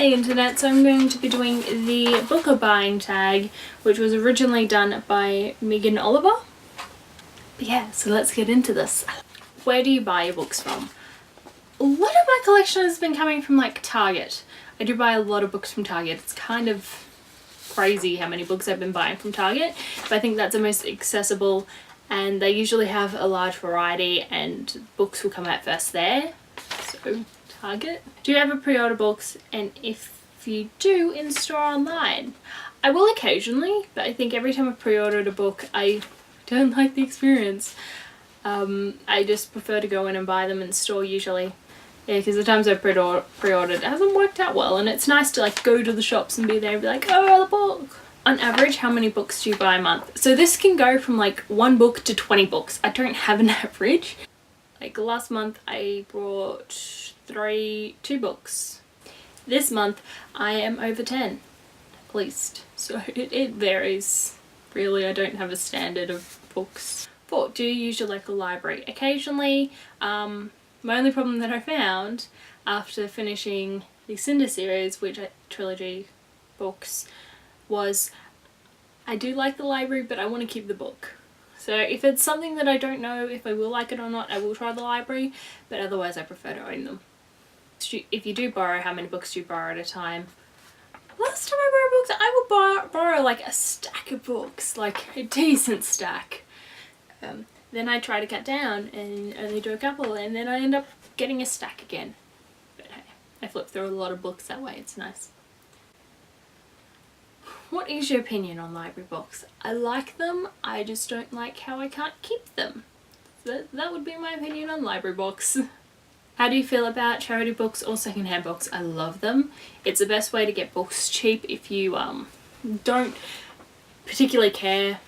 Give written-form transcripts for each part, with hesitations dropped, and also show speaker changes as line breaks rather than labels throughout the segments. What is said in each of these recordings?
Hey internet, so I'm going to be doing the book buying tag, which was originally done by Megan Oliver. But yeah, so let's get into this. Where do you buy your books from? A lot of my collection has been coming from like Target. I do buy a lot of books from Target. It's kind of crazy how many books I've been buying from Target, but I think that's the most accessible and they usually have a large variety and books will come out first there. So Target. Do you ever pre-order books, and if you do, in store online? I will occasionally, but I think every time I've pre-ordered a book I don't like the experience. I just prefer to go in and buy them in store usually. Yeah, because the times I've pre-ordered it hasn't worked out well, and it's nice to like go to the shops and be there and be like, oh, the book! On average, how many books do you buy a month? So this can go from like 1 book to 20 books. I don't have an average. Like last month I bought 2 books. This month I am over 10 at least. So it varies. Really, I don't have a standard of books. 4. Do you use your local library? Occasionally. My only problem that I found after finishing the Cinder series, which trilogy books, was I do like the library but I want to keep the book. So if it's something that I don't know if I will like it or not, I will try the library, but otherwise I prefer to own them. If you do borrow, how many books do you borrow at a time? Last time I borrowed books, I would borrow like a stack of books, like a decent stack. Then I try to cut down and only do a couple, and then I end up getting a stack again. But hey, I flip through a lot of books that way, it's nice. What is your opinion on library books? I like them, I just don't like how I can't keep them. That would be my opinion on library books. How do you feel about charity books or secondhand books? I love them. It's the best way to get books cheap if you don't particularly care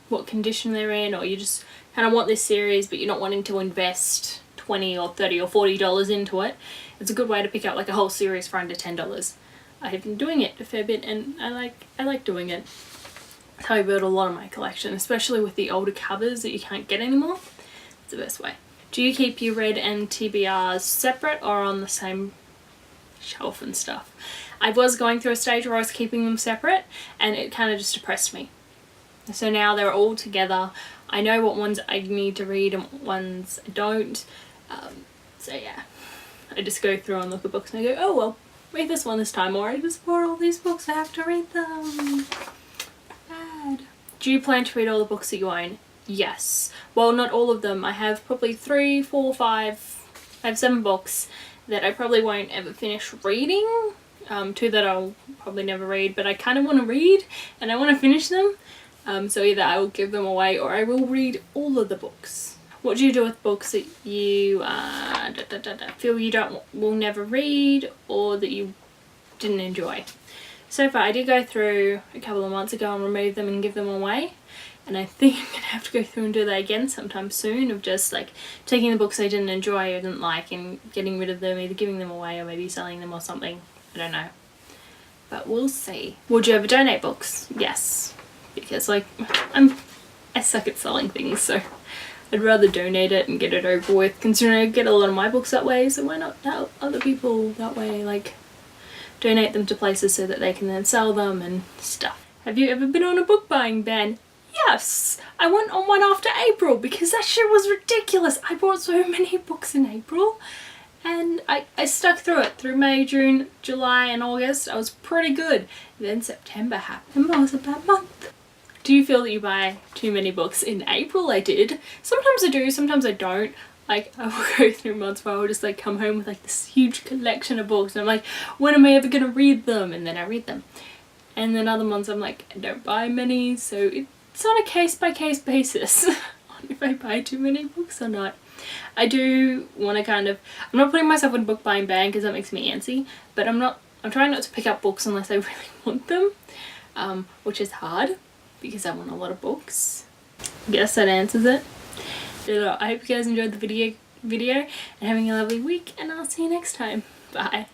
what condition they're in, or you just kind of want this series but you're not wanting to invest $20 or $30 or $40 into it. It's a good way to pick up like a whole series for under $10. I have been doing it a fair bit and I like doing it. That's how I build a lot of my collection, especially with the older covers that you can't get anymore. It's the best way. Do you keep your red and TBRs separate or on the same shelf and stuff? I was going through a stage where I was keeping them separate and it kind of just depressed me. So now they're all together. I know what ones I need to read and what ones I don't. So yeah, I just go through and look at books and I go, oh well, read this one this time, or I just bought all these books, I have to read them. Bad. Do you plan to read all the books that you own? Yes. Well, not all of them. I have probably 3, 4, 5, I have 7 books that I probably won't ever finish reading. 2 that I'll probably never read, but I kind of want to read and I want to finish them. So either I will give them away or I will read all of the books. What do you do with books that you feel you will never read or that you didn't enjoy? So far I did go through a couple of months ago and remove them and give them away. And I think I'm going to have to go through and do that again sometime soon, of just like taking the books I didn't enjoy or didn't like and getting rid of them, either giving them away or maybe selling them or something. I don't know. But we'll see. Would you ever donate books? Yes. Because like I suck at selling things, so I'd rather donate it and get it over with, considering I get a lot of my books that way, so why not help other people that way, like donate them to places so that they can then sell them and stuff. Have you ever been on a book buying ban? Yes! I went on one after April because that shit was ridiculous. I bought so many books in April and I stuck through it through May, June, July and August. I was pretty good. Then September happened. It was a bad month. Do you feel that you buy too many books? In April I did. Sometimes I do, sometimes I don't. Like I will go through months where I will just like come home with like this huge collection of books and I'm like, when am I ever gonna read them? And then I read them. And then other months I'm like, I don't buy many, so it's on a case-by-case basis on if I buy too many books or not. I do want to I'm not putting myself in a book buying ban because that makes me antsy, but I'm trying not to pick up books unless I really want them, which is hard because I want a lot of books. I guess that answers it. I hope you guys enjoyed the video and having a lovely week, and I'll see you next time. Bye.